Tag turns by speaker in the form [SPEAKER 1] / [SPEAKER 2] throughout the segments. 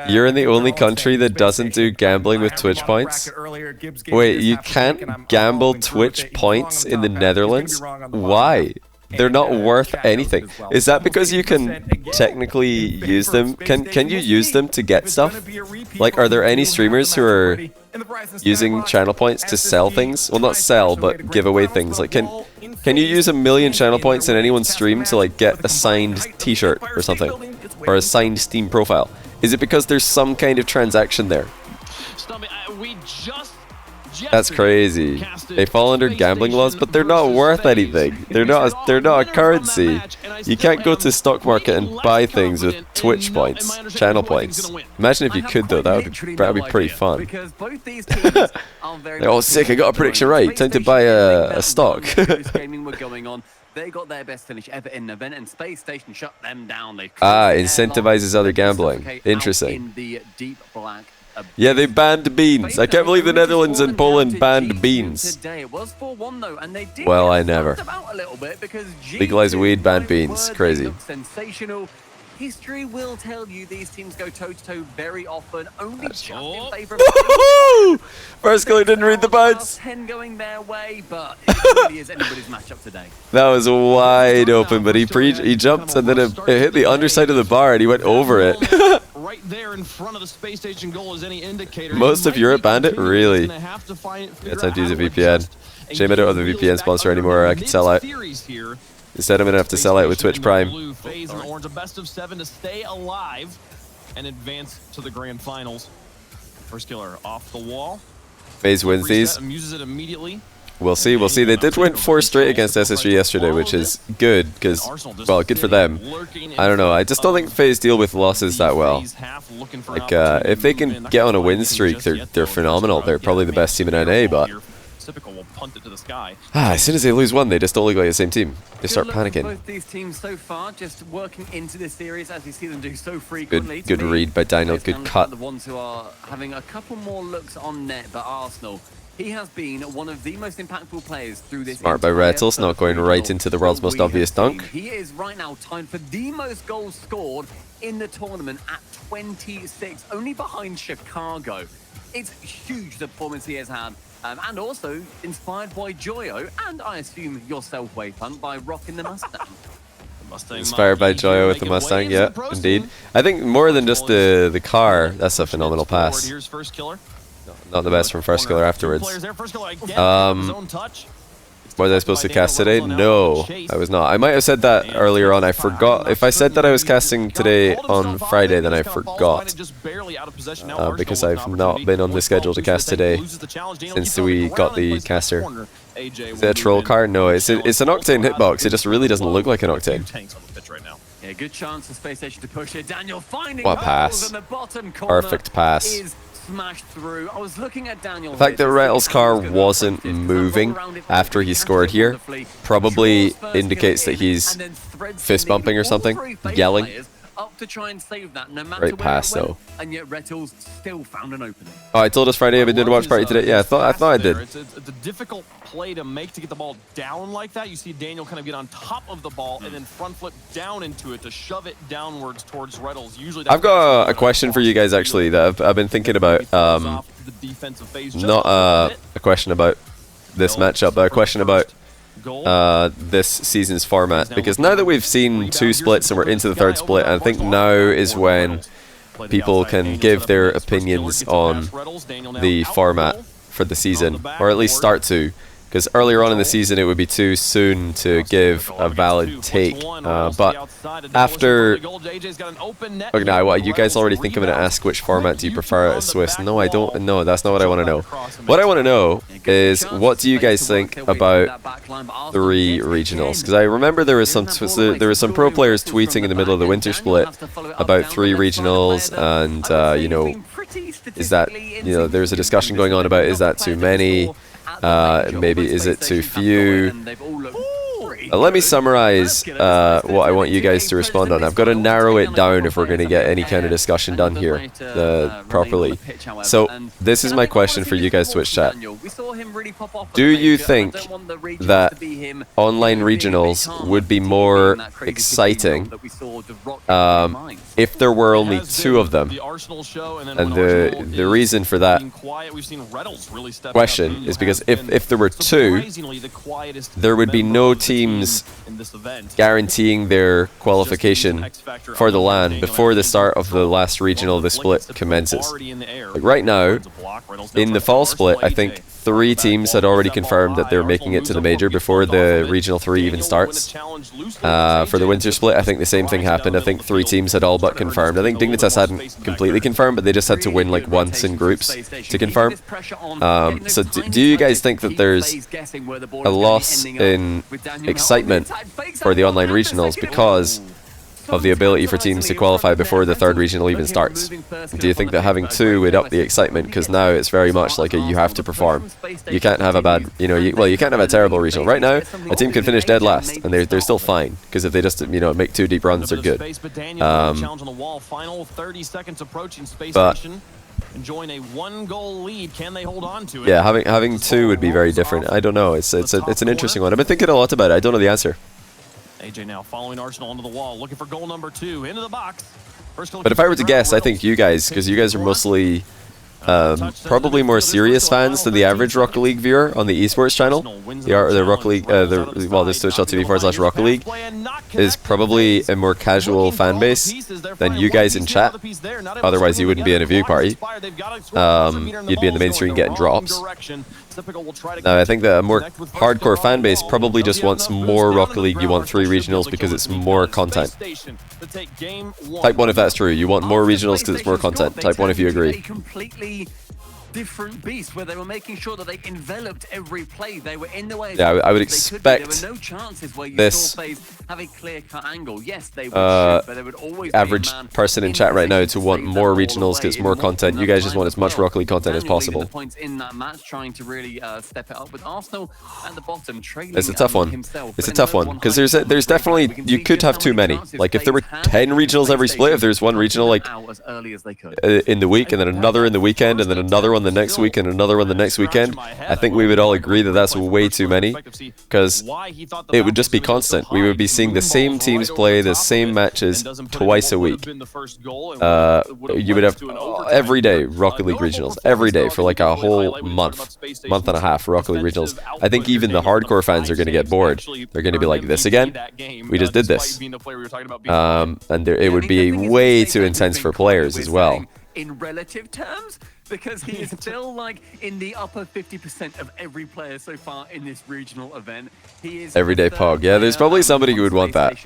[SPEAKER 1] You're in the only country that doesn't do gambling with Twitch points? Wait, you can't gamble Twitch points in the Netherlands? Why? They're not worth anything. Is that because you can technically use them? Can you use them to get stuff? Like, are there any streamers who are using channel points to sell things? Well, not sell, but give away things. Like, can you use 1,000,000 channel points in anyone's stream to, like, get a signed t-shirt or something? Or a signed Steam profile? Is it because there's some kind of transaction there? That's crazy. They fall under gambling laws, but they're not worth anything. They're not a currency. You can't go to stock market and buy things with Twitch points, channel points. Imagine if you could though, that'd be pretty fun. Oh sick, I got a prediction right. Time to buy a stock.
[SPEAKER 2] They got their best finish ever in an event, and Space Station shut them down.
[SPEAKER 1] Incentivizes other gambling. Interesting. Yeah, they banned beans. I can't believe the Netherlands and Poland banned beans. Well, I never. Legalize weed, ban beans. Crazy.
[SPEAKER 2] History will tell you these teams go toe-to-toe very often, only just in favor of
[SPEAKER 1] First goal didn't read the bounce.
[SPEAKER 2] 10 going their way, but it really is anybody's matchup today.
[SPEAKER 1] That was wide open, but he jumped and then it hit the underside of the bar and he went over it.
[SPEAKER 3] Right there in front of the space station goal is any indicator.
[SPEAKER 1] Most of Europe banned it? Really? Yeah, time to use a VPN. Shame I don't have the VPN sponsor anymore, I could sell out. Instead, I'm going to have to sell out with Twitch Prime.
[SPEAKER 3] Faze and Orange, a best of 7 to stay alive and advance to the grand finals. First killer off the wall.
[SPEAKER 1] Faze wins these.
[SPEAKER 3] Uses it immediately.
[SPEAKER 1] We'll see, we'll see. They did win 4 straight against SSG yesterday, which is good, because, well, good for them. I don't know, I just don't think Faze deal with losses that well. Like, if they can get on a win streak, they're phenomenal. They're probably the best team in NA, but... as soon as they lose one, they just don't look like the same team. They start panicking.
[SPEAKER 2] Both these teams so far, just working into this series as you see them do so frequently.
[SPEAKER 1] Good read by Daniel. Good cut.
[SPEAKER 2] The ones who are having a couple more looks on net, but Arsenal, he has been one of the most impactful players through this.
[SPEAKER 1] Smart by Rettles, not going right into the world's most obvious dunk.
[SPEAKER 2] He is right now tied for the most goals scored in the tournament at 26, only behind Chicago. It's huge the performance he has had. And also inspired by Joyo, and I assume yourself, Waypunt, by rocking the Mustang.
[SPEAKER 1] Inspired by Joyo with the Mustang, yeah, indeed. I think more than just the car, that's a phenomenal pass. Not the best from First Killer afterwards. Was I supposed to cast today? No, I was not. I might have said that earlier on. I forgot. If I said that I was casting today on Friday, then I forgot. Because I've not been on the schedule to cast today since we got the caster. Is it a troll car? No, it's an Octane hitbox. It just really doesn't look like an Octane.
[SPEAKER 2] Yeah, good chance for Space Station to push it. Daniel finding
[SPEAKER 1] what pass. Perfect pass.
[SPEAKER 2] Smashed through. I was looking at Daniel.
[SPEAKER 1] The fact that Rettles' car wasn't moving after he scored here probably indicates that he's fist bumping or something, yelling.
[SPEAKER 2] Up to try and save that, no matter
[SPEAKER 1] great pass though.
[SPEAKER 2] And yet Rettles still found an opening.
[SPEAKER 1] Oh, I told us Friday I did a watch party today. Yeah, I thought I did.
[SPEAKER 3] It's a difficult play to make to get the ball down like that. You see Daniel kind of get on top of the ball and then front flip down into it to shove it downwards towards Rettles. Usually I've got
[SPEAKER 1] a question for you guys actually that I've been thinking about. Not a question about this matchup, but a question about this season's format, because now that we've seen 2 splits and we're into the 3rd split, I think now is when people can give their opinions on the format for the season, or at least start to, because earlier on in the season it would be too soon to give a valid take, but after... Okay, now what, you guys already think I'm going to ask which format do you prefer at Swiss? No, I don't. No, that's not what I want to know. What I want to know is, what do you guys think about 3 regionals? Because I remember there was some pro players tweeting in the middle of the winter split about 3 regionals, and you know, is that, you know, there's a discussion going on about, is that too many? Maybe is it too few? Let me summarize what I want you guys to respond on. I've got to narrow it down if we're going to get any kind of discussion done here properly. So this is my question for you guys, Twitch chat. Do you think that online regionals would be more exciting if there were only 2 of them? And the reason for that question is because if there were 2, there would be no teams guaranteeing their qualification for the LAN before the start of the last regional of the split commences. Like right now, in the fall split, I think 3 teams had already confirmed that they're making it to the major before the regional 3 even starts. For the winter split, I think the same thing happened. I think 3 teams had all but confirmed. I think Dignitas hadn't completely confirmed, but they just had to win like once in groups to confirm. So do you guys think that there's a loss in excitement for the online regionals because of the ability for teams to qualify before the 3rd regional even starts? Do you think that having 2 would up the excitement? Because now it's very much like you have to perform. You can't have a bad, you can't have a terrible regional. Right now, a team can finish dead last, and they're still fine, because if they just, make 2 deep runs, they're good. But enjoying a 1-goal lead, can they hold on to it? Yeah, having 2 would be very different. I don't know. It's an interesting one. I've been thinking a lot about it. I don't know the answer.
[SPEAKER 3] AJ now following Arsenal onto the wall, looking for goal number 2 into the box.
[SPEAKER 1] But if I were to guess, I think you guys, because you guys are mostly probably more serious fans than the average Rocket League viewer on the esports channel. The Rocket League, this twitch.tv/Rocket League is probably a more casual fan base than you guys in chat. Otherwise, you wouldn't be in a view party. You'd be in the main stream getting drops. Now, I think that a more hardcore fan base probably just wants more Rocket League. You want 3 regionals because it's more content. Type 1 if that's true. You want more regionals because it's more content. Type 1 if you agree.
[SPEAKER 2] Different beast where they were making sure that they enveloped every play. They were in the way.
[SPEAKER 1] Yeah, I would expect
[SPEAKER 2] there were no chances where you
[SPEAKER 1] this
[SPEAKER 2] saw Faze have a clear-cut angle. Yes, they would shoot, but there would always
[SPEAKER 1] average
[SPEAKER 2] be a man
[SPEAKER 1] person in chat right now to want more regionals because it's more content. You guys just want as much Rocket League content as possible.
[SPEAKER 2] Points in that match, trying to really step it up with Arsenal at the bottom.
[SPEAKER 1] It's a tough one. It's a tough one because there's definitely, you could have too many. Like if there were 10 regionals every split, if there's one regional like in the week and then another in the weekend and then another one the next week and another one the next weekend, I think we would all agree that that's way too many, because it would just be constant. We would be seeing the same teams play the same matches twice a week. You would have every day Rocket League regionals, every day for like a whole month and a half Rocket League regionals. I think even the hardcore fans are going to get bored. They're going to be like, this again? We just did this. And it would be way too intense for players as well.
[SPEAKER 2] In relative terms, because he is still like in the upper 50% of every player so far in this regional event. He is
[SPEAKER 1] everyday Pog. Yeah, there's probably somebody who would want that.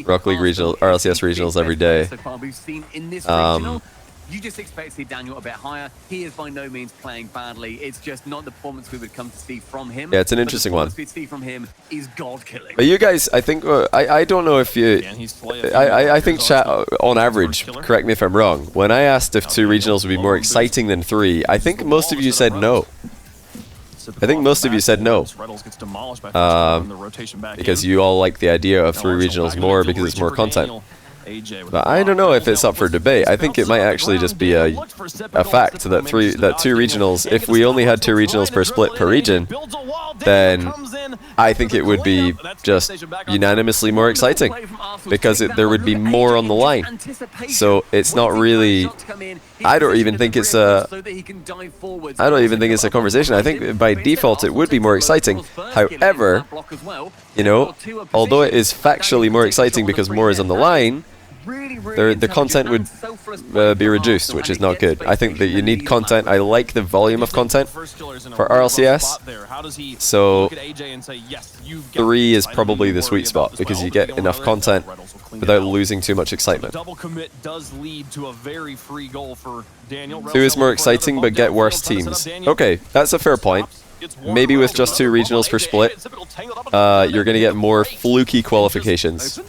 [SPEAKER 1] Rocket League regional, RLCS regionals every day.
[SPEAKER 2] So far we've seen in this regional. You just expect to see Daniel a bit higher. He is by no means playing badly. It's just not the performance we would come to see from him.
[SPEAKER 1] Yeah, it's an interesting one.
[SPEAKER 2] The performance we see from him is god-killing.
[SPEAKER 1] But you guys, I think, I don't know if you... I think chat, on average, correct me if I'm wrong, when I asked if 2 regionals would be more exciting than 3, I think most of you said no. Because you all like the idea of 3 regionals more because it's more content. But I don't know if it's up for debate. I think it might actually just be a fact that 2 regionals, if we only had 2 regionals per split per region, then I think it would be just unanimously more exciting, because there would be more on the line. So it's not really, I don't even think it's a conversation. I think by default it would be more exciting. However, although it is factually more exciting because more is on the line, the content would be reduced, which is not good. I think that you need content. I like the volume of content for RLCS, so 3 is probably the sweet spot, because you get enough content without losing too much excitement. 2 is more exciting but get worse teams. Okay, that's a fair point. Maybe with just 2 regionals per split, you're going to get more fluky qualifications.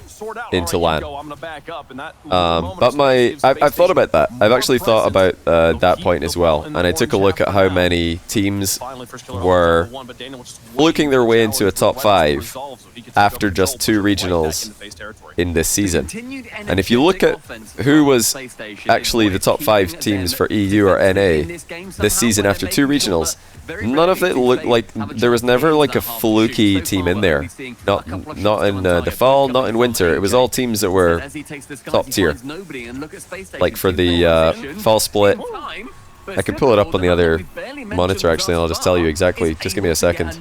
[SPEAKER 1] into LAN.
[SPEAKER 3] I'm gonna back up, and that
[SPEAKER 1] But I've thought about that. I've actually thought about that point as well, and I took a look at how many teams were fluking their way into a top 5 after just 2 regionals in this season. And if you look at who was actually the top 5 teams for EU or NA this season after 2 regionals, none of it looked like there was never like a fluky team in there. Not in the fall, not in winter. It was all teams that were top tier. Like for the fall split, I can pull it up on the other monitor actually, and I'll just tell you exactly. Just give me a second.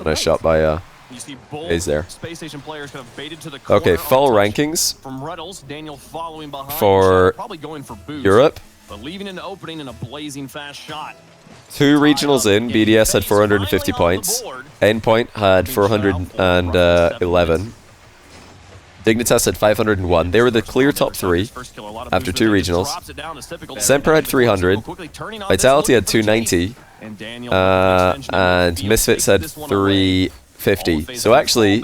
[SPEAKER 1] Nice shot by Faze there. Okay, fall rankings for Europe.
[SPEAKER 3] But leaving an opening in a blazing fast shot.
[SPEAKER 1] 2 regionals in, BDS had 450 points. Endpoint had 411. Dignitas had 501. They were the clear top 3 after 2 regionals. Semper had 300. Vitality had 290. And Misfits had 350. So actually,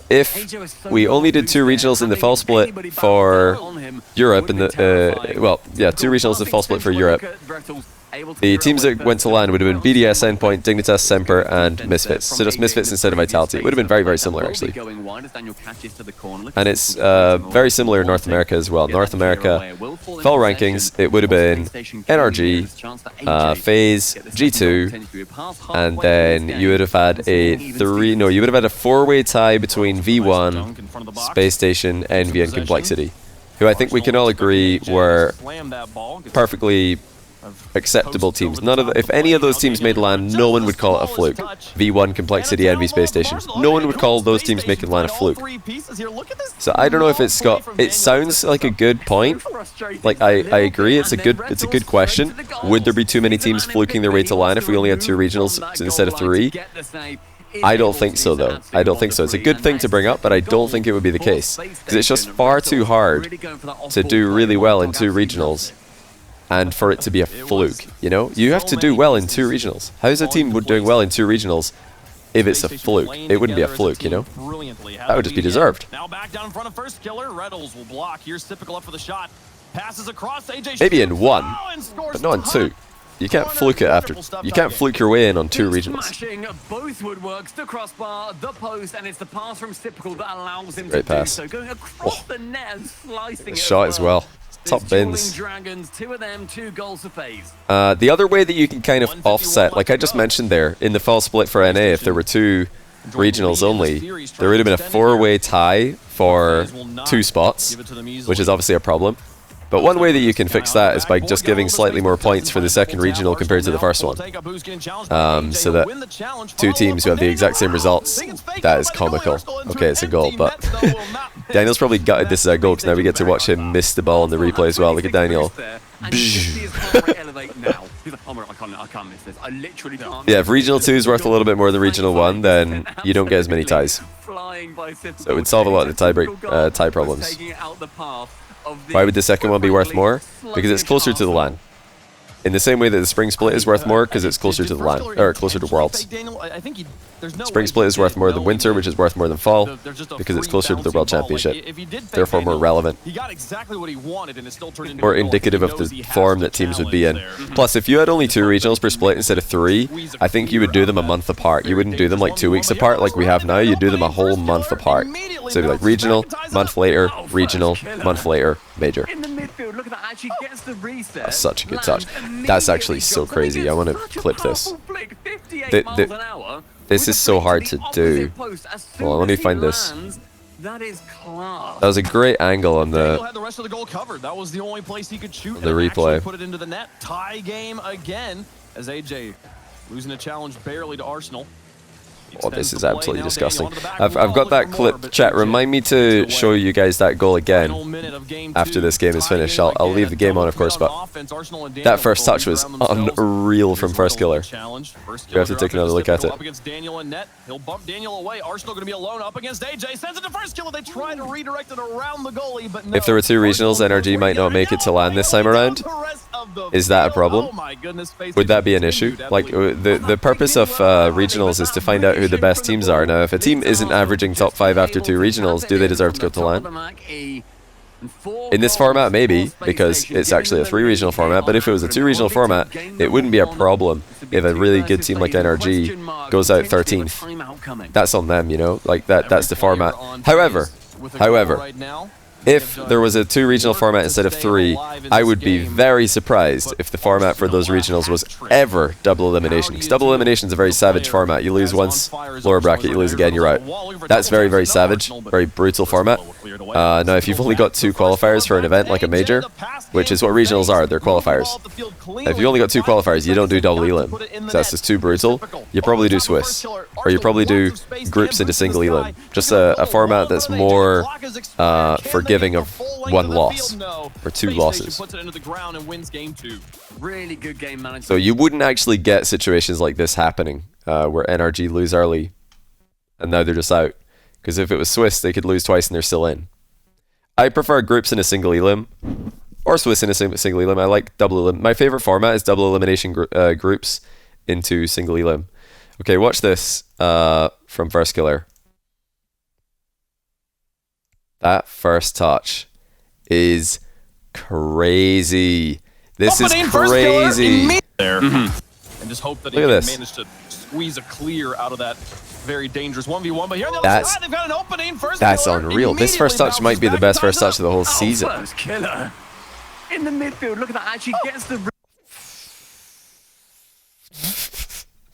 [SPEAKER 1] if we only did 2 regionals in the fall split for Europe, in the 2 regionals in the fall split for Europe, the teams that went to LAN would have been BDS, Endpoint, Dignitas, Semper, and Misfits. So just Misfits instead of Vitality. It would have been very, very similar, actually. And it's very similar in North America as well. North America, fall rankings, it would have been NRG, Faze, G2, and then you would have had a 4-way tie between V1, Space Station, Envy, and Complexity, who I think we can all agree were perfectly acceptable teams. If any of those teams made LAN, no one would call it a fluke. V1, Complexity, Envy, Space Station. No one would call those teams making LAN a fluke. So I don't know if it sounds like a good point. Like I agree, it's a good question. Would there be too many teams fluking their way to LAN if we only had 2 regionals instead of 3? I don't think so, though. I don't think so. It's a good thing to bring up, but I don't think it would be the case. Because it's just far too hard to do really well in 2 regionals and for it to be a fluke, you know? You have to do well in 2 regionals. How is a team doing well in 2 regionals if it's a fluke? It wouldn't be a fluke, you know? That would just be deserved.
[SPEAKER 3] Now back down in front of first killer. Reddles will block. Here's typical up for the shot. Passes across AJ.
[SPEAKER 1] Maybe in 1, but not in 2. You can't fluke it after. You can't fluke your way in on 2 regionals.
[SPEAKER 2] Both woodworks, the crossbar, the post, and it's the pass from Typical that allows him
[SPEAKER 1] Great
[SPEAKER 2] to
[SPEAKER 1] pass.
[SPEAKER 2] do so. Going across the net and slicing it
[SPEAKER 1] Shot as well. Top bins.
[SPEAKER 2] Dragons, 2 of them, 2 goals for Faze.
[SPEAKER 1] The other way that you can kind of offset, like I just mentioned there, in the fall split for NA, if there were 2 regionals only, there would have been a 4-way tie for 2 spots, which is obviously a problem. But one way that you can fix that is by just giving slightly more points for the second regional compared to the first one. So that 2 teams who have the exact same results, that is comical. Okay, it's a goal, but Daniel's probably gutted this as a goal because now we get to watch him miss the ball in the replay as well. Look at Daniel. Yeah, if Regional 2 is worth a little bit more than Regional 1, then you don't get as many ties. So it would solve a lot of the tie problems. Why would the second one be worth more? Because it's closer to the LAN. In the same way that the Spring Split is worth more because it's closer to the LAN, or closer to Worlds. Spring Split is worth more than Winter, which is worth more than Fall, because it's closer to the World Championship. Therefore more relevant. More indicative of the form that teams would be in. Plus, if you had only 2 regionals per split instead of 3, I think you would do them a month apart. You wouldn't do them like 2 weeks apart like we have now, you'd do them a whole month apart. So it'd be like regional, month later, regional, month later, major. That's such a good touch. That's actually so crazy. I want to clip this. This is so hard to do. Hold on, let me find this.
[SPEAKER 2] That is class.
[SPEAKER 1] That was a great angle on the
[SPEAKER 3] had the rest of the goal covered. That was the only place he could shoot.
[SPEAKER 1] The replay.
[SPEAKER 3] Put it into the net. Tie game again as AJ losing a challenge barely to Arsenal.
[SPEAKER 1] Oh, this is absolutely disgusting. I've got that clip. Chat, remind me to show you guys that goal again after this game is finished. I'll leave the game on, of course, but that first touch was unreal from first killer. You have to take another look at it.
[SPEAKER 3] He'll bump Daniel away. Arsenal going to be alone up against AJ. Sends it to first killer. They try to redirect it around the goalie, but no.
[SPEAKER 1] If there were 2 regionals, NRG might not make it to LAN this time around. Is that a problem?
[SPEAKER 3] Oh my goodness, Faze
[SPEAKER 1] Would that be an issue? Like, the purpose of regionals is to find out who the best teams are. Now, if a team isn't averaging top 5 after 2 regionals, do they deserve to go to LAN? In this format, maybe, because it's actually a 3 regional format, but if it was a 2 regional format, it wouldn't be a problem if a really good team like NRG goes out 13th. That's on them, you know, like that's the format. However, if there was a 2 regional format instead of 3, I would be very surprised if the format for those regionals was ever double elimination. Because double elimination is a very savage format. You lose once, lower bracket, you lose again, you're out. That's very, very savage, very brutal format. Now, if you've only got 2 qualifiers for an event like a major, which is what regionals are, they're qualifiers. If you only got 2 qualifiers, you don't do double elim. So that's just too brutal. You probably do Swiss, or you probably do groups into single elim. Just a format that's more forgiving of 1 loss or 2 losses.
[SPEAKER 2] Really good game management.
[SPEAKER 1] So you wouldn't actually get situations like this happening, where NRG lose early and now they're just out. Because if it was Swiss, they could lose twice and they're still in. I prefer groups in a single elim, or Swiss in a single elim. I like double elim. My favorite format is double elimination groups into single elim. Okay, watch this from First Killer. That first touch is crazy. This is crazy.
[SPEAKER 3] And just hope that he
[SPEAKER 1] Look at
[SPEAKER 3] can
[SPEAKER 1] this.
[SPEAKER 3] manage to squeeze a clear out of that very dangerous 1v1. But here on the other side, they've got an opening.
[SPEAKER 1] That's unreal. This first touch might be the best first touch of the whole season.
[SPEAKER 2] First killer in the midfield. Look at that. Actually gets the.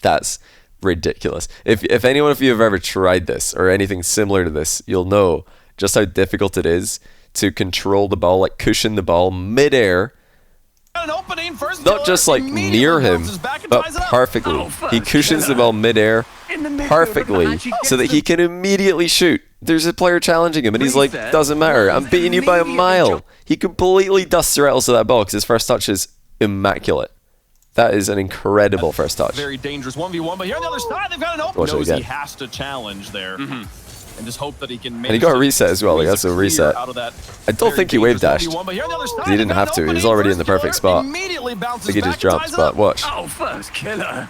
[SPEAKER 1] That's ridiculous. If anyone of you have ever tried this or anything similar to this, you'll know just how difficult it is to control the ball, like cushion the ball mid-air. Not just like near him, but perfectly. He cushions the ball mid-air perfectly so that he can immediately shoot. There's a player challenging him and he's like, doesn't matter, I'm beating you by a mile. He completely dusts the rattles to that ball because his first touch is immaculate. That is an incredible first touch.
[SPEAKER 3] Very dangerous 1v1, but here on the other side, they've got an open. Knows he has to challenge there. And just hope that he can manage.
[SPEAKER 1] And he got a reset as well. Like, that's a reset. I don't think he wave dashed. He didn't have to. He was already in the perfect spot. I think he just jumped, but watch.
[SPEAKER 2] Oh, first killer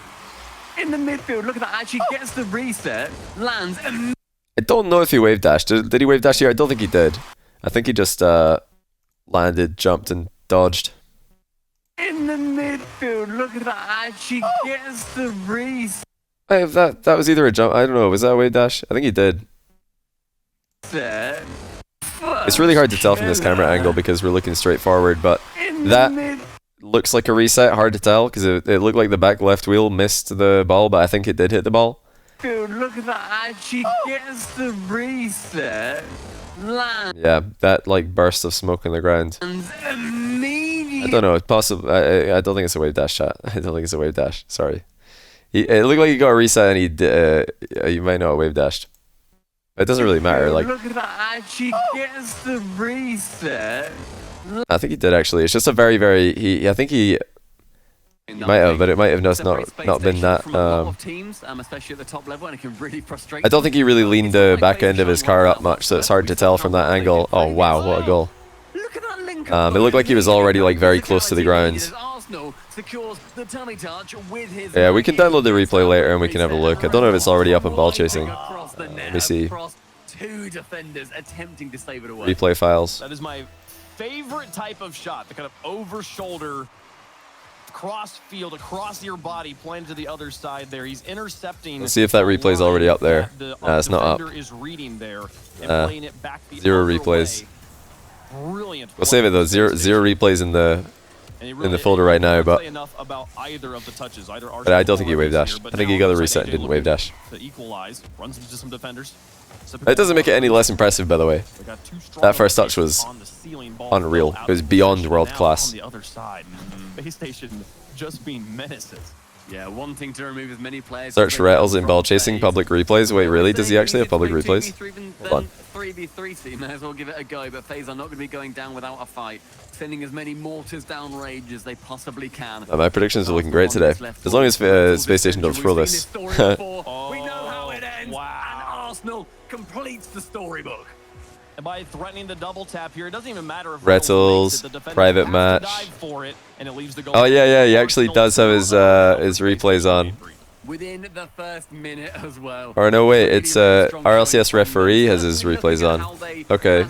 [SPEAKER 2] in the midfield. Look at that. Actually gets the reset, lands.
[SPEAKER 1] I don't know if he wave dashed. Did he wave dash here? I don't think he did. I think he just landed, jumped, and dodged.
[SPEAKER 2] In the midfield. Look at that. Actually gets the reset.
[SPEAKER 1] That was either a jump. I don't know. Was that a wave dash? I think he did. It's really hard to tell from this camera angle because we're looking straight forward, but that looks like a reset. Hard to tell because it looked like the back left wheel missed the ball, but I think it did hit the ball.
[SPEAKER 2] Look at that. Actually gets the reset.
[SPEAKER 1] Yeah, that like burst of smoke on the ground. I don't know. It's possible. I don't think it's a wave dash, chat. I don't think it's a wave dash. Sorry. It looked like he got a reset and you might not have wave dashed. It doesn't really matter. Like,
[SPEAKER 2] look at that. Actually gets the reset.
[SPEAKER 1] I think he did actually. It's just a very, very. I think he might have, but it might have not been that.
[SPEAKER 2] Especially at the top level, and it can really frustrate.
[SPEAKER 1] I don't think he really leaned the back end of his car up much, so it's hard to tell from that angle. Oh wow, what a goal! It looked like he was already like very close to the ground. Yeah, we can download the replay later and we can have a look. I don't know if it's already up in ball chasing. Let me see.
[SPEAKER 2] Two defenders attempting to save it away.
[SPEAKER 1] Replay files.
[SPEAKER 3] That is my favorite type of shot, the kind of over shoulder, cross field, across your body, playing to the other side there. He's intercepting.
[SPEAKER 1] Let's see if that replay is already up there. It's not up.
[SPEAKER 3] Is reading there and playing it back the
[SPEAKER 1] 0 replays.
[SPEAKER 3] Brilliant.
[SPEAKER 1] We'll save it though. Zero replays in the folder right now, but I don't think he wave dashed. I think he got the reset and didn't wave dash. It doesn't make it any less impressive, by the way. That first touch was unreal. It was beyond world class.
[SPEAKER 3] On the other side, Base Station just being menaces.
[SPEAKER 2] Yeah, wanting to remove as many players.
[SPEAKER 1] Search rattles in ball chasing public replays. Wait, really? Does he actually have public replays? Hold on.
[SPEAKER 2] 3v3, so you may as well give it a go, but Faze are not going to be going down without a fight. Sending as many mortars down range as they possibly can.
[SPEAKER 1] My predictions are looking great today. As long as Space Station don't throw this.
[SPEAKER 2] We know how it ends, and Arsenal completes the storybook.
[SPEAKER 3] And by threatening the double tap here, it doesn't even matter if
[SPEAKER 1] Rettles, private match. Oh yeah, he actually does have his replays on.
[SPEAKER 2] Within the first minute as well.
[SPEAKER 1] Or no, wait, it's RLCS referee has his replays on. Okay,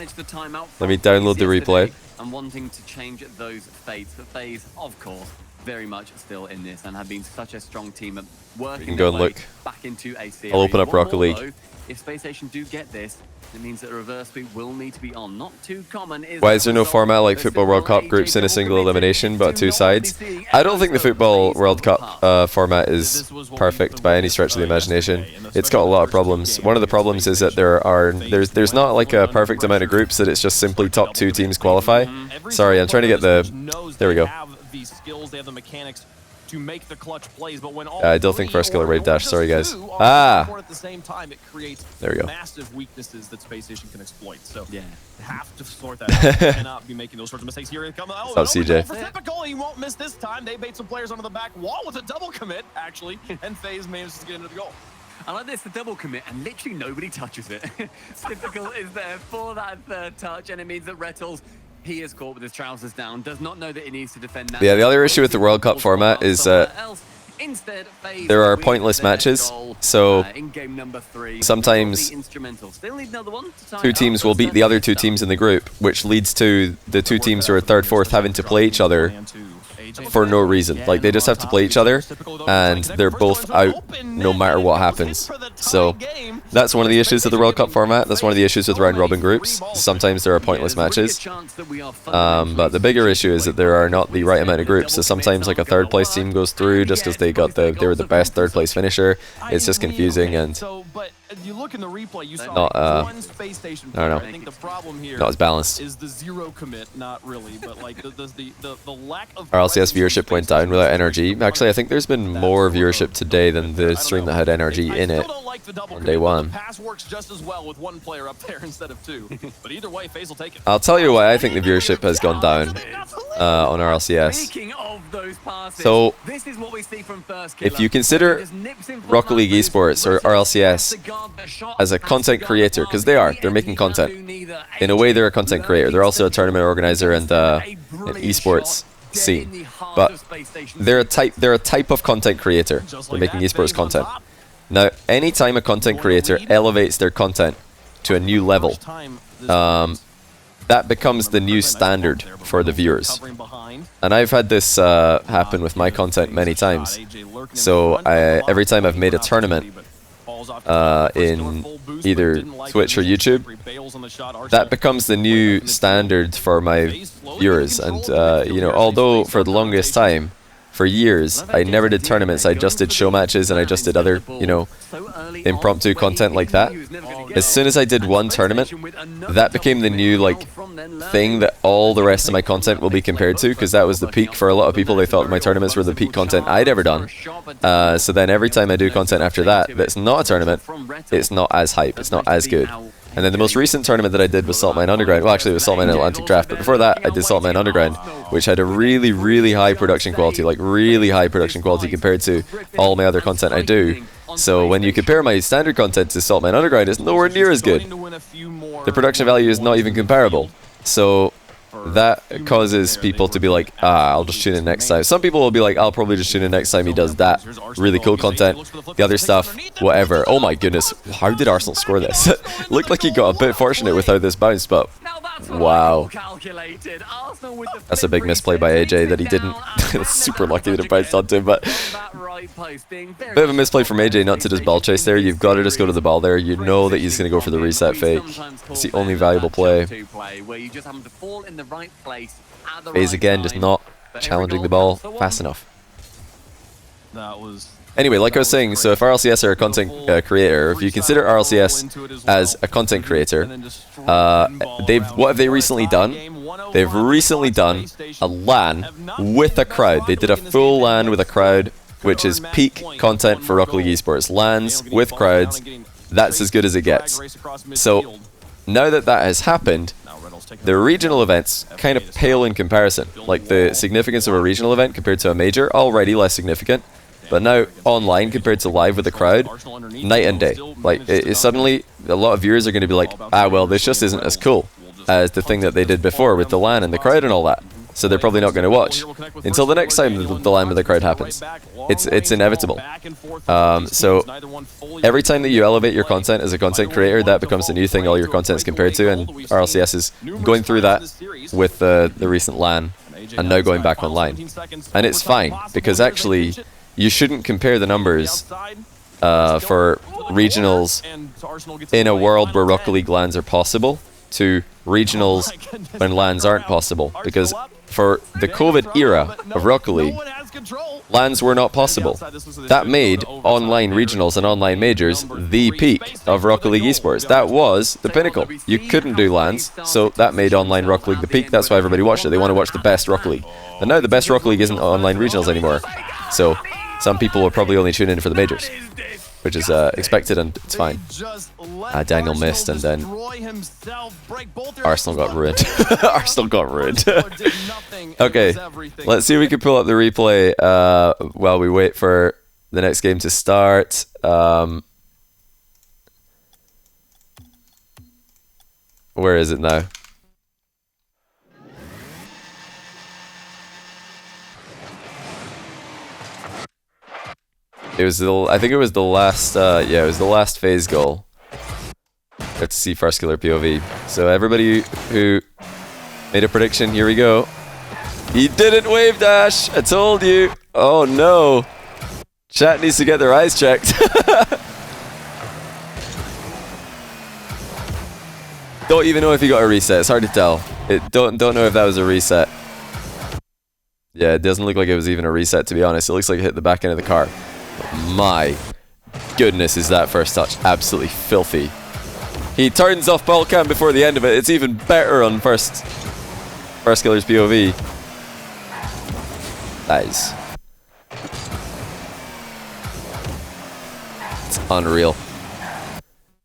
[SPEAKER 1] let me download the replay.
[SPEAKER 2] And wanting to change those fates, but Faze, of course, very much still in this and have been such a strong team at working their way back into a series.
[SPEAKER 1] I'll open up Rocket League.
[SPEAKER 2] Though, if Space Station do get this, it means that a reverse sweep will need to be on. Not too common.
[SPEAKER 1] Why is there no format like Football World Cup groups in a single elimination but 2 sides? I don't think the Football World Cup format is perfect by any stretch of the imagination. It's got a lot of problems. One of the problems is that there's not like a perfect amount of groups that it's just simply top 2 teams qualify. Sorry, I'm trying to get the... There we go.
[SPEAKER 3] To make the clutch plays, but when
[SPEAKER 1] I don't think first killer wave dash. Sorry, guys.
[SPEAKER 3] At the same time, it creates
[SPEAKER 1] there we go.
[SPEAKER 3] Massive weaknesses that Space Station can exploit. So
[SPEAKER 2] yeah,
[SPEAKER 3] have to sort that out. Cannot be making those sorts of mistakes. Here it comes. Oh,
[SPEAKER 1] CJ.
[SPEAKER 3] For typical, he won't miss this time. They bait some players onto the back wall with a double commit, actually, and Faze manages to get into the goal.
[SPEAKER 2] I like this, the double commit, and literally nobody touches it. Typical is there for that third touch, and it means that Rettles, he is caught with his trousers down, does not know that he needs to defend that.
[SPEAKER 1] Yeah, the other issue with the World Cup format is that there are pointless matches, so sometimes 2 teams will beat the other 2 teams in the group, which leads to the 2 teams who are 3rd, 4th having to play each other for no reason. Like, they just have to play each other, and they're both out no matter what happens. So that's one of the issues of the World Cup format. That's one of the issues with round robin groups. Sometimes there are pointless matches. But the bigger issue is that there are not the right amount of groups. So sometimes like a 3rd place team goes through just because they were the best 3rd place finisher. It's just confusing and
[SPEAKER 3] you look in the replay, you saw
[SPEAKER 1] not
[SPEAKER 3] Space Station.
[SPEAKER 1] I don't know.
[SPEAKER 3] I think the problem here
[SPEAKER 1] not as balanced.
[SPEAKER 3] Is the 0 commit, not really, but like the lack of
[SPEAKER 1] RLCS viewership went down without NRG. Actually, I think there's been more viewership today than the stream that had NRG in it on day 1.
[SPEAKER 3] Pass works just as well with 1 player up there instead of 2. But either way, Faze will take it.
[SPEAKER 1] I'll tell you why I think the viewership has gone down on RLCS. So, if you consider Rocket League Esports or RLCS as a content creator, because they're making content. In a way, they're a content creator. They're also a tournament organizer and an esports scene. But they're a type of content creator. They're making esports content. Now, anytime a content creator elevates their content to a new level, that becomes the new standard for the viewers. And I've had this happen with my content many times. So every time I've made a tournament in either Twitch or YouTube, that becomes the new standard for my viewers. And you know, although for the longest time, for years, I never did tournaments. I just did show matches and I just did other, you know, impromptu content like that. As soon as I did one tournament, that became the new like thing that all the rest of my content will be compared to, because that was the peak for a lot of people. They thought my tournaments were the peak content I'd ever done. So then every time I do content after that, that's not a tournament, it's not as hype, it's not as good. And then the most recent tournament that I did was Saltmine Underground. Well, actually, it was Saltmine Atlantic Draft, but before that, I did Saltmine Underground, which had a really, really high production quality, like really high production quality compared to all my other content I do. So when you compare my standard content to Saltmine Underground, it's nowhere near as good. The production value is not even comparable. So that causes people to be like, I'll just tune in next time. Some people will be like, I'll probably just tune in next time he does that really cool content. The other stuff, whatever. Oh my goodness, how did Arsenal score this? Looked like he got a bit fortunate with how this bounced, but wow. That's a big misplay by AJ that he didn't. It's super lucky that it bounced onto him, but bit of a misplay from AJ not to just ball chase there. You've got to just go to the ball there. You know that he's going to go for the reset fake. It's the only valuable play. Faze again, just not challenging the ball fast enough. Anyway, like I was saying, so if RLCS are a content creator, if you consider RLCS as a content creator, what have they recently done? They've recently done a LAN with a crowd. They did a full LAN with a crowd, which is peak content for Rocket League Esports. LANs with crowds, that's as good as it gets. So now that that has happened, the regional events kind of pale in comparison. Like the significance of a regional event compared to a major, already less significant. But now online compared to live with the crowd, night and day. Like suddenly a lot of viewers are going to be like, ah well, this just isn't as cool as the thing that they did before with the LAN and the crowd and all that. So they're probably not going to watch until the next time the LAN with the crowd happens. It's inevitable. So every time that you elevate your content as a content creator, that becomes the new thing all your content is compared to, and RLCS is going through that with the recent LAN and now going back online. And it's fine, because actually you shouldn't compare the numbers for regionals in a world where Rocket League LANs are possible to regionals when LANs aren't possible, because for the COVID era of Rocket League, LANs were not possible. That made online regionals and online majors the peak of Rocket League esports. That was the pinnacle. You couldn't do LANs, so that made online Rocket League the peak. That's why everybody watched it. They want to watch the best Rocket League. And now the best Rocket League isn't online regionals anymore. So some people will probably only tune in for the majors, which is expected, and it's fine. Daniel missed, and then Arsenal got ruined. Arsenal got ruined. Okay, let's see if we can pull up the replay while we wait for the next game to start. Where is it now? It was I think it was the last, yeah, it was the last Faze goal. Got to see first killer POV. So everybody who made a prediction, here we go. He didn't wave dash, I told you. Oh no. Chat needs to get their eyes checked. Don't even know if he got a reset, it's hard to tell. Don't know if that was a reset. Yeah, it doesn't look like it was even a reset, to be honest. It looks like it hit the back end of the car. My goodness, is that first touch absolutely filthy. He turns off ball cam before the end of it. It's even better on first killer's POV. That is, it's unreal.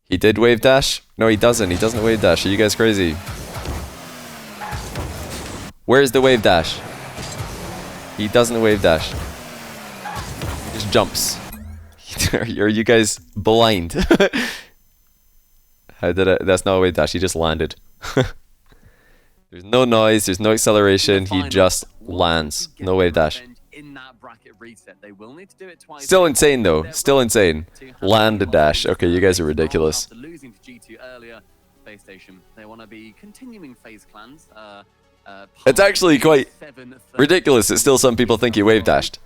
[SPEAKER 1] He did wave dash? No, he doesn't. He doesn't wave dash. Are you guys crazy? Where's the wave dash? He doesn't wave dash. He just jumps. Are you guys blind? How did it? That's not a wave dash. He just landed. There's no noise. There's no acceleration. He just lands. No wave dash. Still insane though. Still insane. Land a dash. Okay, you guys are ridiculous. It's actually quite ridiculous that still some people think he wave dashed.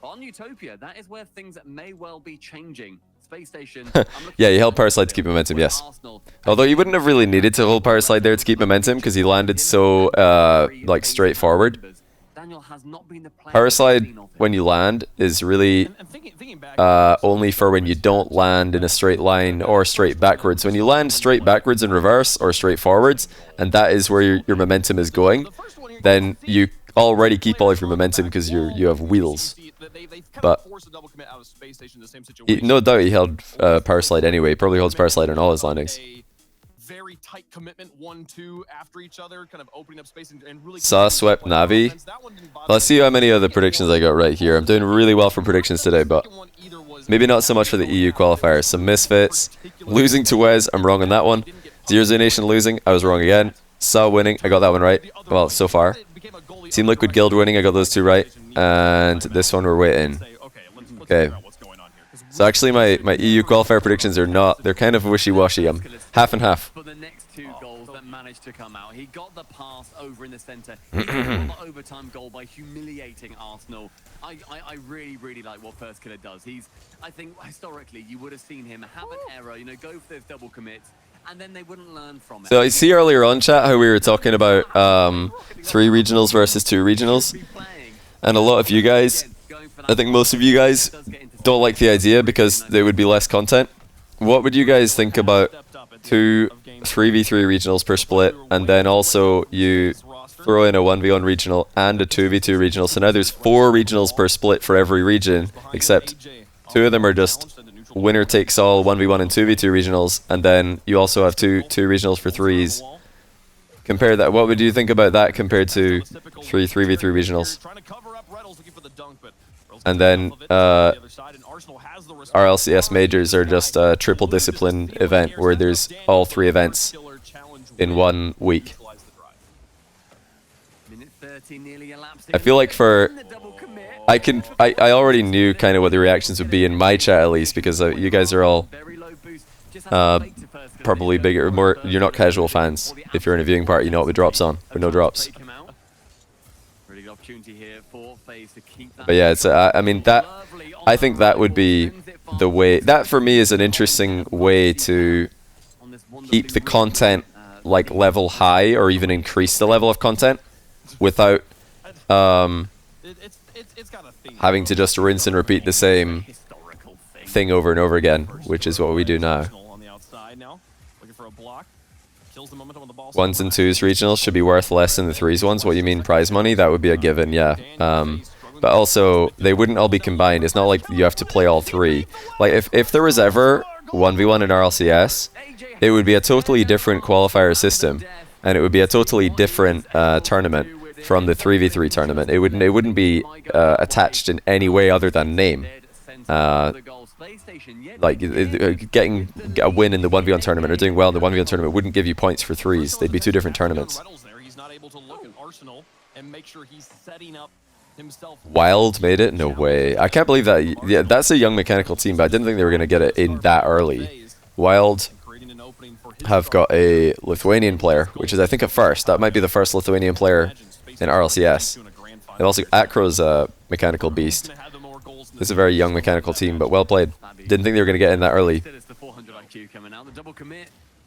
[SPEAKER 2] On Utopia, that is where things may well be changing. Space Station.
[SPEAKER 1] Yeah, he held power slide to keep momentum, yes. Although you wouldn't have really needed to hold power slide there to keep momentum, because he landed so like straightforward. Power slide when you land is really only for when you don't land in a straight line or straight backwards. When you land straight backwards in reverse or straight forwards, and that is where your momentum is going, then you already keep all of your momentum because you have wheels. But no doubt he held power slide anyway. Probably holds power slide on all his landings.
[SPEAKER 3] Very tight commitment, 1-2 after each other, kind of opening up space and really
[SPEAKER 1] Saw swept Navi. Let's see how many of the predictions I got right here. I'm doing really well for predictions today, but maybe not so much for the EU qualifiers. Some misfits. Losing to Wes, I'm wrong on that one. Zero Z Nation losing, I was wrong again. Saw winning, I got that one right. Well, so far. Team Liquid Guild winning, I got those two right. And this one we're waiting. Okay. So actually my EU qualifier predictions are not, they're kind of wishy-washy. I'm half and half.
[SPEAKER 2] For the next two goals that managed to come out, he got the pass over in the center. He got the overtime goal by humiliating Arsenal. I really, really like what First Killer does. I think historically you would have seen him have an error, you know, go for those double commits, and then they wouldn't learn from it.
[SPEAKER 1] So I see earlier on chat how we were talking about 3 regionals versus 2 regionals. And a lot of you guys, I think most of you guys, don't like the idea because there would be less content. What would you guys think about 2 3v3 regionals per split, and then also you throw in a 1v1 regional and a 2v2 regional? So now there's 4 regionals per split for every region, except 2 of them are just winner takes all 1v1 and 2v2 regionals, and then you also have two regionals for 3s. Compare that. What would you think about that compared to 3 3v3 regionals?
[SPEAKER 3] Trying to cover up Reynolds, looking for the dunk, but
[SPEAKER 1] And then RLCS majors are just a triple discipline event where there's all 3 events in 1 week. I feel like I already knew kind of what the reactions would be in my chat, at least, because you guys are all probably bigger, you're not casual fans. If you're in a viewing party, you know what the drops on, or no drops. But yeah, it's I mean, I think that would be the way. That for me is an interesting way to keep the content like level high, or even increase the level of content without having to just rinse and repeat the same thing over and over again, which is what we do now. 1s and 2s regionals should be worth less than the 3s ones. What you mean, prize money? That would be a given, yeah. But also, they wouldn't all be combined. It's not like you have to play all 3. Like, if there was ever 1v1 in RLCS, it would be a totally different qualifier system, and it would be a totally different tournament from the 3v3 tournament. It wouldn't be attached in any way other than name. Like, getting a win in the 1v1 tournament or doing well in the 1v1 tournament wouldn't give you points for 3s. They'd be 2 different tournaments. Wild made it? No way. I can't believe that. Yeah, that's a young mechanical team, but I didn't think they were going to get it in that early. Wild have got a Lithuanian player, which is, I think, a first. That might be the first Lithuanian player in RLCS. And also, Acro's a mechanical beast. This is a very young mechanical team, but well played. Didn't think they were going to get in that early.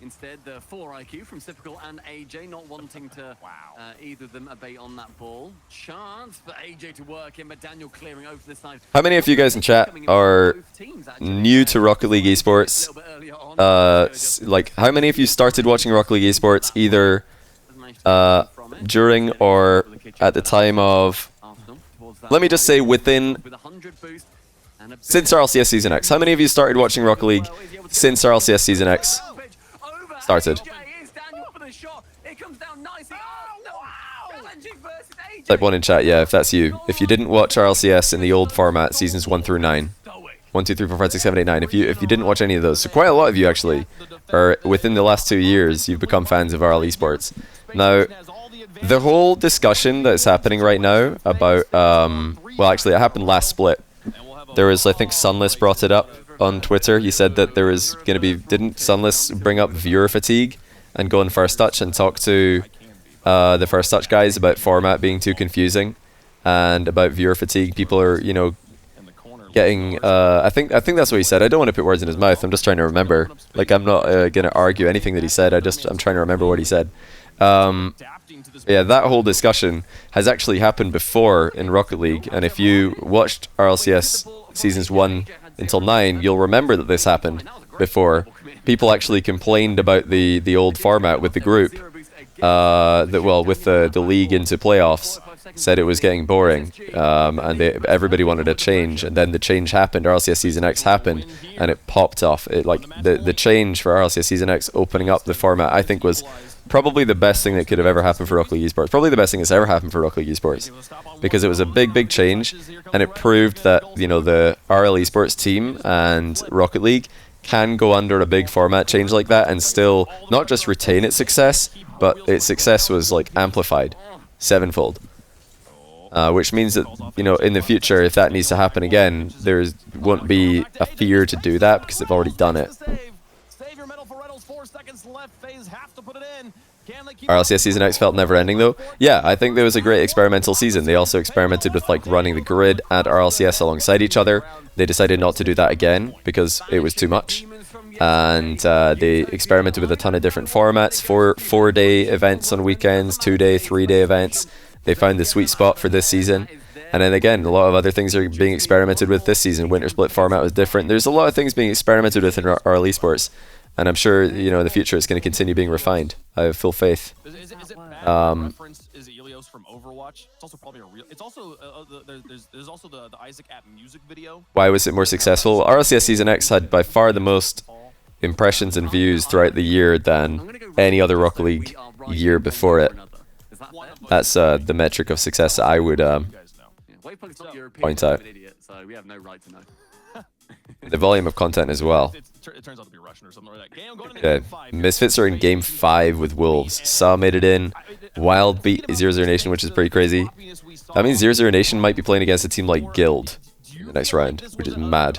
[SPEAKER 2] Instead, the 4 IQ from Typical and AJ not wanting to either of them abate on that ball. Chance for AJ to work in, but Daniel clearing over the side.
[SPEAKER 1] How many of you guys in chat are new to Rocket League Esports? Like, how many of you started watching Rocket League Esports either during or at the time of... Let me just say within... Since RLCS Season X. How many of you started watching Rocket League since RLCS Season X started? Type 1 in chat, yeah, if that's you. If you didn't watch RLCS in the old format, seasons 1 through 9. 1, 2, 3, 4, 5, 6, 7, 8, 9. If you didn't watch any of those, so quite a lot of you actually, or within the last 2 years, you've become fans of RL Esports. Now, the whole discussion that's happening right now about, well, actually, it happened last split. There was, I think, Sunless brought it up on Twitter. He said that there was going to be... Didn't Sunless bring up viewer fatigue and go in First Touch and talk to the First Touch guys about format being too confusing and about viewer fatigue? People are, you know, getting... I think that's what he said. I don't want to put words in his mouth. I'm just trying to remember. Like, I'm not going to argue anything that he said. I'm trying to remember what he said. Yeah, that whole discussion has actually happened before in Rocket League, and if you watched RLCS Seasons 1 until 9, you'll remember that this happened before. People actually complained about the old format with the group, with the league into playoffs, said it was getting boring, and everybody wanted a change, and then the change happened. RLCS Season X happened, and it popped off. The change for RLCS Season X opening up the format, I think, was probably the best thing that could have ever happened for Rocket League Esports. Probably the best thing that's ever happened for Rocket League Esports, because it was a big change, and it proved that, you know, the RL Esports team and Rocket League can go under a big format change like that and still not just retain its success, but its success was like amplified 7-fold. Which means that, you know, in the future, if that needs to happen again, there won't be a fear to do that because they've already done it. RLCS Season X felt never-ending, though. Yeah, I think there was a great experimental season. They also experimented with, like, running the grid and RLCS alongside each other. They decided not to do that again because it was too much. And they experimented with a ton of different formats, four-day events on weekends, 2-day, 3-day events. They found the sweet spot for this season. And then again, a lot of other things are being experimented with this season. Winter split format was different. There's a lot of things being experimented with in RL Esports. And I'm sure, you know, in the future it's going to continue being refined. I have full faith.
[SPEAKER 3] Is it bad reference? Is Elios from Overwatch? It's also probably a real... It's also... there's also the Isaac App music video.
[SPEAKER 1] Why was it more successful? RLCS Season X had by far the most impressions and views throughout the year than any other Rocket League year before it. That's the metric of success I would
[SPEAKER 2] Pug's not European,
[SPEAKER 1] Point
[SPEAKER 2] I'm
[SPEAKER 1] out.
[SPEAKER 2] an idiot, so we have no right to know.
[SPEAKER 1] The volume of content as well.
[SPEAKER 3] It turns out to be Russian or something like that. Game, going into
[SPEAKER 1] Yeah,
[SPEAKER 3] game 5.
[SPEAKER 1] Misfits are in game 5 with Wolves. Saw made it in. Wild beat 0-0 Nation, which is pretty crazy. I mean, 0-0 Nation might be playing against a team like Guild in the next round, which is mad.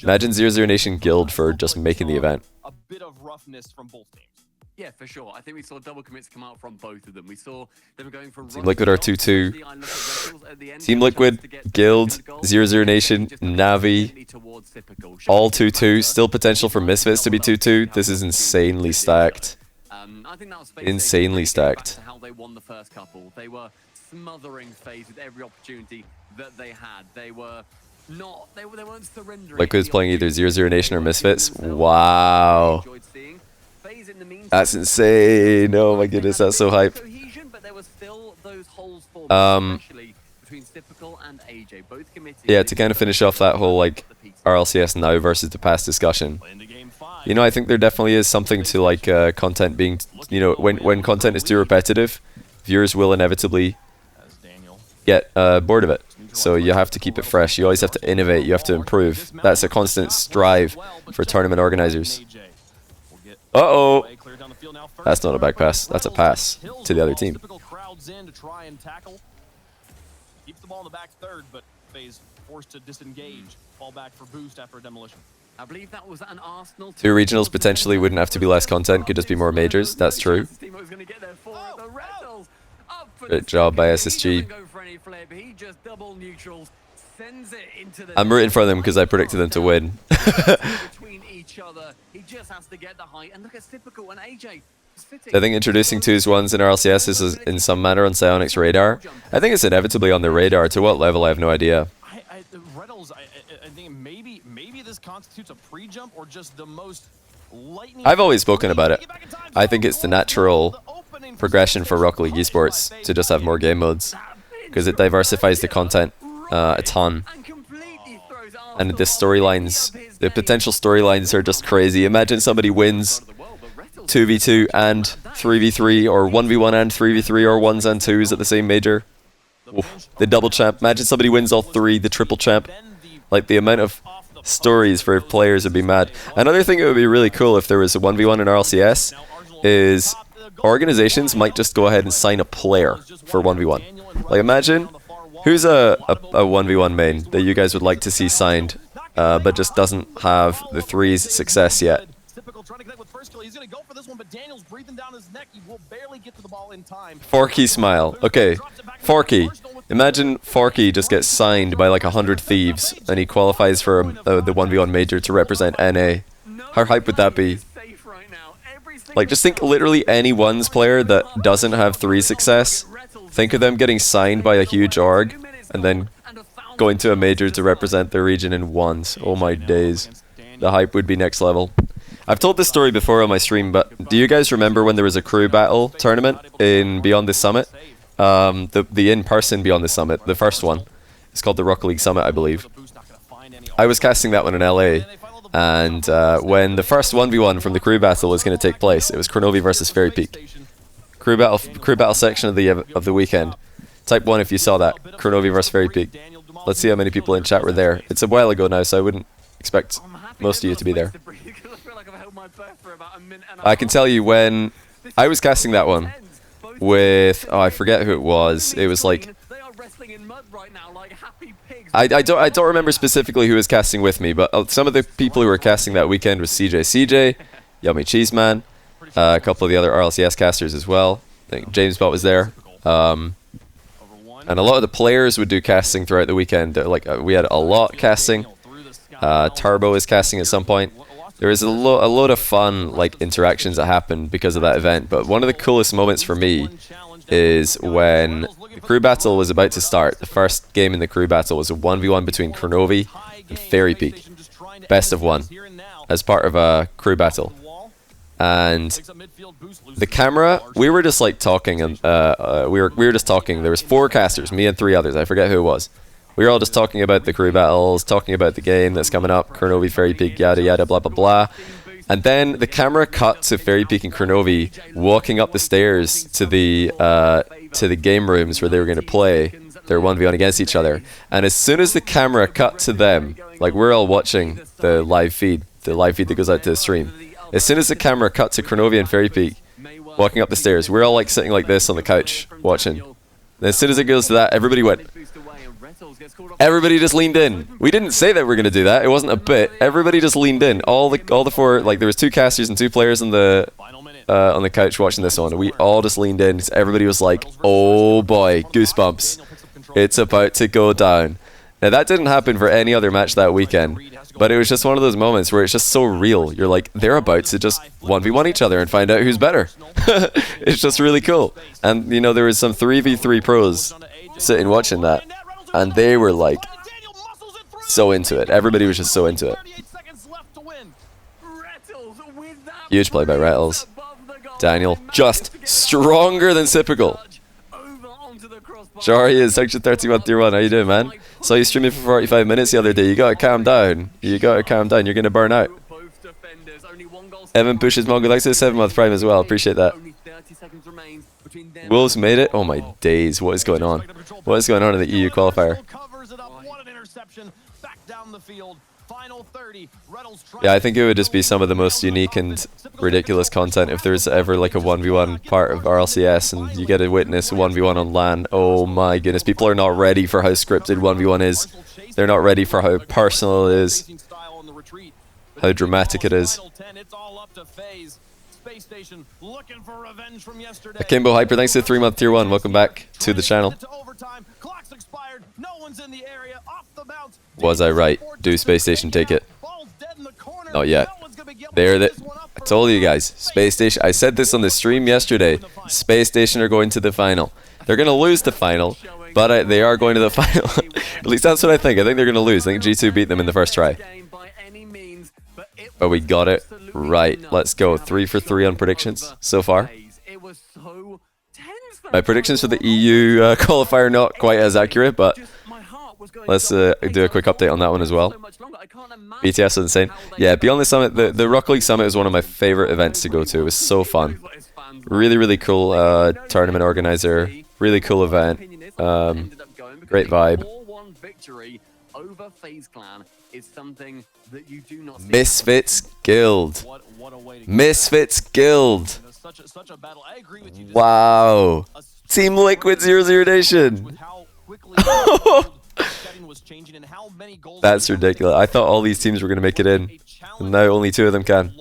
[SPEAKER 1] Imagine 0-0 Nation Guild for just making the event.
[SPEAKER 3] A bit of roughness from both teams.
[SPEAKER 2] Yeah, for sure. I think we saw double commits come out from both of them. We saw them going for
[SPEAKER 1] Team Liquid are 2-2. Team Liquid, Guild, 0-0 Nation, Navi, all 2-2. Still potential for Misfits to be 2-2. This is insanely stacked.
[SPEAKER 2] I think that was
[SPEAKER 1] Insanely stacked.
[SPEAKER 2] how they won the first couple. They were smothering Faze with every opportunity that they had. They were not. They weren't surrendering.
[SPEAKER 1] Liquid's playing either 0-0 Nation or Misfits. Wow. That's insane. Oh my goodness, that's so hype. Yeah, to kind of finish off that whole like RLCS now versus the past discussion. You know, I think there definitely is something to like content being, you know, when content is too repetitive, viewers will inevitably get bored of it. So you have to keep it fresh. You always have to innovate. You have to improve. That's a constant strive for tournament organizers. Uh-oh. That's not a back pass. That's a pass to the other team.
[SPEAKER 3] Keeps the ball in the back third, but Faze forced to disengage. Fall back for boost after a demolition.
[SPEAKER 2] I believe that was an Arsenal.
[SPEAKER 1] 2 regionals potentially wouldn't have to be less content. Could just be more majors. That's true. Good job by SSG. I'm rooting for them because I predicted them to win. I think introducing 2s1s in RLCS is in some manner on Psionic's radar. I think it's inevitably on their radar. To what level, I have no idea.
[SPEAKER 3] I think maybe this constitutes a pre-jump or just the most lightning.
[SPEAKER 1] I've always spoken about it. I think it's the natural progression for Rocket League esports to just have more game modes because it diversifies the content a ton. And the storylines, the potential storylines are just crazy. Imagine somebody wins 2v2 and 3v3 or 1v1 and 3v3 or 1s and 2s at the same major. Oof, the double champ. Imagine somebody wins all 3, the triple champ. Like the amount of stories for players would be mad. Another thing that would be really cool if there was a 1v1 in RLCS is organizations might just go ahead and sign a player for 1v1. Like imagine who's a 1v1 main that you guys would like to see signed but just doesn't have the 3's success yet. Forky smile. Okay, Forky. Imagine Forky just gets signed by like 100 thieves and he qualifies for the 1v1 major to represent NA. How hype would that be? Like just think literally any ones player that doesn't have 3 success. Think of them getting signed by a huge org and then going to a major to represent their region in ones. Oh my days. The hype would be next level. I've told this story before on my stream, but do you guys remember when there was a crew battle tournament in Beyond the Summit? The in-person Beyond the Summit, the first one. It's called the Rocket League Summit, I believe. I was casting that one in LA, and when the first 1v1 from the crew battle was going to take place, it was Kronovi versus Fairy Peak. Crew battle section of the weekend. Type 1 if you saw that. Kronovi versus Fairy Peak. Let's see how many people in chat were there. It's a while ago now, so I wouldn't expect most of you to be there. I can tell you when I was casting that one with, oh, I forget who it was. It was like, I don't remember specifically who was casting with me, but some of the people who were casting that weekend was CJ, Yummy Cheese Man, a couple of the other RLCS casters as well. I think James Bot was there. And a lot of the players would do casting throughout the weekend. Like we had a lot casting. Turbo is casting at some point. There is a load of fun like interactions that happened because of that event. But one of the coolest moments for me is when the crew battle was about to start. The first game in the crew battle was a 1v1 between Kronovi and Fairy Peak. Best of 1 as part of a crew battle. And the camera, we were just like talking, and we were just talking. There was 4 casters, me and 3 others. I forget who it was. We were all just talking about the crew battles, talking about the game that's coming up, Kronovi, Fairy Peak, yada yada, blah blah blah. And then the camera cut to Fairy Peak and Kronovi walking up the stairs to the game rooms where they were going to play their 1v1 against each other. And as soon as the camera cut to them, like we're all watching the live feed that goes out to the stream. As soon as the camera cut to Kronovi and Fairy Peak walking up the stairs, we're all like sitting like this on the couch watching. And as soon as it goes to that, everybody went. Everybody just leaned in. We didn't say that we were going to do that. It wasn't a bit. Everybody just leaned in. All the four, like there was 2 casters and 2 players on the couch watching this one. We all just leaned in. Everybody was like, "Oh boy, goosebumps! It's about to go down." Now that didn't happen for any other match that weekend, but it was just one of those moments where it's just so real. You're like, they're about to just 1v1 each other and find out who's better. It's just really cool. And you know, there was some 3v3 pros sitting watching that, and they were like so into it. Everybody was just so into it. Huge play by Rattles. Daniel just stronger than typical. Sure he is. Section 31 tier 1. How you doing, man? Saw you streaming for 45 minutes the other day. You gotta calm down. You gotta calm down. You're gonna burn out. Evan pushes Mongo. Thanks for the 7-month prime as well. Appreciate that. Wolves made it. Oh my days. What is going on? What is going on in the EU qualifier? Yeah, I think it would just be some of the most unique and ridiculous content if there's ever like a 1v1 part of RLCS and you get to witness a 1v1 on LAN. Oh my goodness, people are not ready for how scripted 1v1 is. They're not ready for how personal it is, how dramatic it is. Akimbo Hyper, thanks to the 3-month tier 1. Welcome back to the channel. Was I right? Do Space Station take it? Not yet. I told you guys, Space Station. I said this on the stream yesterday. Space Station are going to the final. They're going to lose the final, but they are going to the final. At least that's what I think. I think they're going to lose. I think G2 beat them in the first try. But we got it right. Let's go. 3 for 3 on predictions so far. My predictions for the EU qualifier not quite as accurate, but let's do a quick update on that one as well. BTS was insane. Yeah, Beyond the Summit, the Rocket League Summit was one of my favorite events to go to. It was so fun. Really, really cool tournament organizer. Really cool event. Great vibe. Misfits Guild. Misfits Guild. Wow. Team Liquid 00 Nation. That's ridiculous. I thought all these teams were going to make it in, and now only 2 of them can.